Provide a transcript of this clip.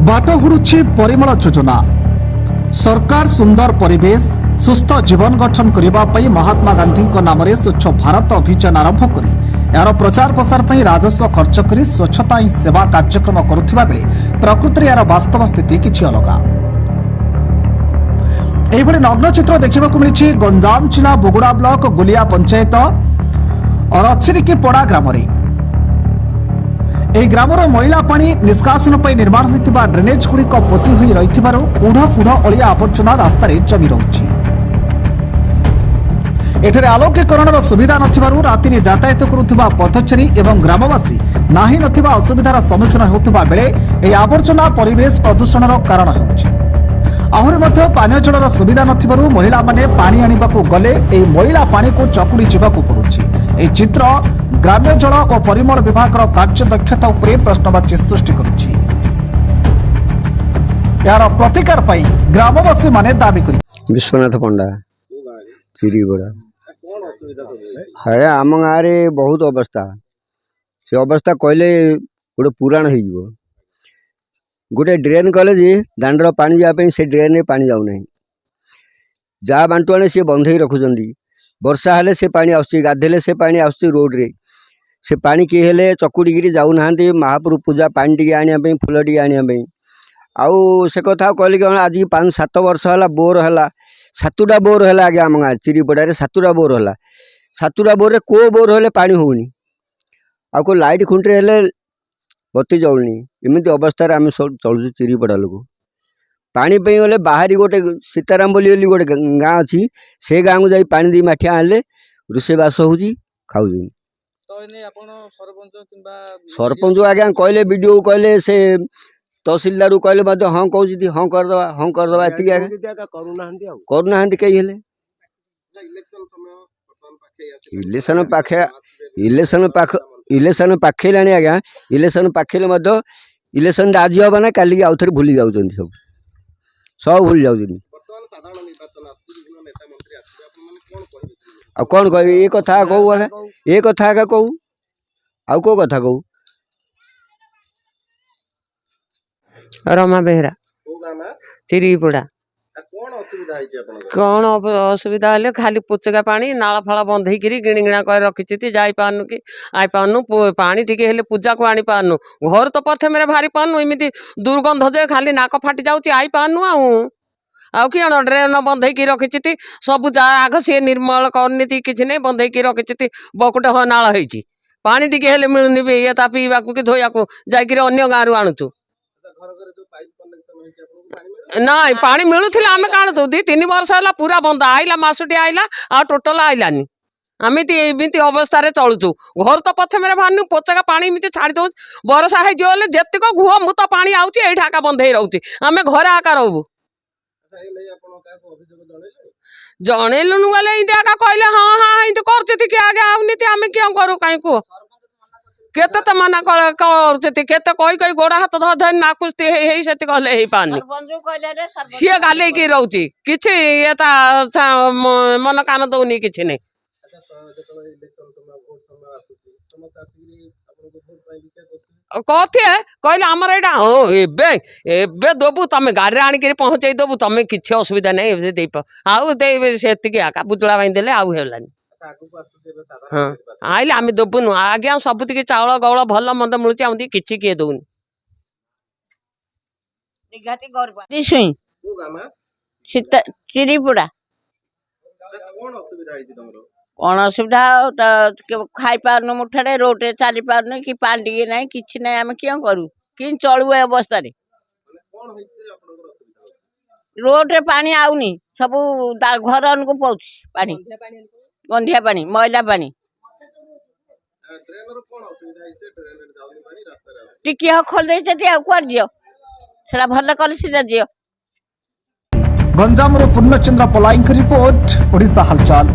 बाट हुड़ुछि परिमल योजना। सरकार सुंदर परिवेश सुस्थ जीवन गठन करने महात्मा गांधी नाम स्वच्छ भारत अभियान आरंभ कर यार प्रचार प्रसार पर राजस्व खर्च कर स्वच्छता ही सेवा कार्यक्रम करुवा बेले प्रकृति यार वास्तव स्थिति किछि अलगा। एभली नग्न चित्र देखा मिली गंजाम जिला बोगुड़ा ब्लॉक गुलिया पंचायत और अचिरिकीपड़ा ग्राम। এই গ্রামর ময়লা পানি নিষ্কাশন পাই নির্মাণ হইতিবা ড্রেনেজ গুড়িক পোতি হই রহিथिबारु কুঢ় কুঢ় অলিয়া আবর্জনা রাস্তারে জমি রହୁଛି। এଠାରେ আলোকীকরণର ସୁବିଧା ନଥିବାରୁ ରାତିରେ ଯାତାୟାତ କରୁଥିବା ପଥଚାରୀ ଏବଂ ଗ୍ରାମବାସୀ ନାହିଁ ନଥିବା ଅସୁବିଧାର ସମ୍ମୁଖୀନ ହେଉଥିବା ବେଳେ ଏହି ଆବର୍ଜନା ପରିବେଶ ପ୍ରଦୂଷଣର କାରଣ ହେଉଛି। ଆହୁରି ମଧ୍ୟ ପାନୀୟ ଜଳର ସୁବିଧା ନଥିବାରୁ ମହିଳାମାନେ ପାଣି ଆଣିବାକୁ ଗଲେ ଏହି ମଇଳା ପାଣିକୁ ଚକୁଡ଼ି ଯିବାକୁ ପଡୁଛି। ଏହି ଚିତ୍ର ग्राम्य जल और परिमल विभाग कार्य दक्षता उपरे प्रश्नवाची सृष्टि करुछि। यार प्रतिकार पाई ग्रामवासी माने दाबी करि विश्वनाथ पंडा चिरीबड़ा है आम गाँव बहुत अवस्था से अवस्था कहले गोटे पुराण हो गोटे ड्रेन कले दांडर पानी जावाई से ड्रेन में पानी जाऊना जहाँ बांटुआने सी बंधे रखुंट वर्षा हेले से पानी आसुची गाधेले से पानी आसुची रोड रे से पानी किए हेले चकुड़ी जाऊना महाप्रभु पूजा पानी टी आने फूल टी आने आउ से कथा कहली कि आज 5-7 वर्ष है बोर है 7टा बोर है आगे आम गाँव चिरीपड़ा 7टा बोर है 7टा बोर को बोर हेले पानी होनी आउ लाइट खुंटे हेले बत्ती जलुनी एमती अवस्था आम सब चलु चिरीपड़ा लोग पानी पे गले बाहरी गोटे सीताराम बोली गोटे गाँ अच्छी से गाँव को जाई पानी दी माठिया आने रोषेबास हो खाऊ सरपंच आज्ञा कहले वीडियो कहले से तहसीलदार कहले हाँ कहूँ हाँ करदे करूना कई इलेक्शन पाखे आज्ञा इलेक्शन पाखे इलेक्शन आज हम ना काली आउ थे भूली जाऊँ सब भूल जाऊँ कौन कह ये कथा कहू ये कथा कहू आउ को कथा कहू रमा बेहरा चिरीपड़ा कौन असुविधा हेले खाली पुचका पानी नाला फाला बंधे गिणिगिणा कर रखी जाई पारनु कि आई पारनु पानी टिके हेले पूजा को आनी पारनु घर तो पथे मेरे भारी पारनु एमती दुर्गंध जे खाली नाक फाटी जाऊँ आई पारनु आउ कि ड्रेन बंधे रखी सब आग सी निर्मल करनी किसी नहीं बंधे रखी बकुटे ह नाला होती पानी टिके हेले मिलुनि ये ता पीवा कि धोया को जाकर अन्य गाँव आणुचु ना पानी मिलूला आम काणु 2-3 वर्ष है पूरा बंद आईला मसुटी आईला आ टोटल आईलानी आमती अवस्था चलुचु घर तो पथे मेरे भानु पोचका पानी एमती छाड़ी दौ बरसा होले जेतिक गुह मुत पानी आउची एठाका बंधे रोचे आम घर आका रहू जनइलुनु गले आका कहले हाँ हाँ इं करती कि आगे आउनी आम क्या करूँ कहीं कह केते तो मना करते केते कही कही गोड़ हाथ धर नाकुस्ती से कहले ही पानी सी गाले की रोची किछि मन कान दौनी किछि नहीं कथे कहले आमर यहाँ हाँ एबे देबू तुम गाड़ी आणिक पहुँचे देबू तुम किसी असुविधा नहीं आउ से आका बुजुला बांधदेले आउ हेलानी हाँ आइले आम देवुनु आज्ञा सबुति चाउल गौल भल मंद मिलूँ आमती किसी किए दौनी चिरीपड़ा कौन असुविधा खाई पारन मुठारे रोटे चली पारन कि पानी टी ना कि ना आम क्या करूँ कि चलू ए अवस्था रोटे पानी आउनी सब घर को पौच पानी गंधिया पानी मैला पानी टिकी खोल दे कुआर जियो से भल कले सीधा जियो। गंजाम पूर्णचंद्र पलाईं रिपोर्ट ओडिशा हालचाल।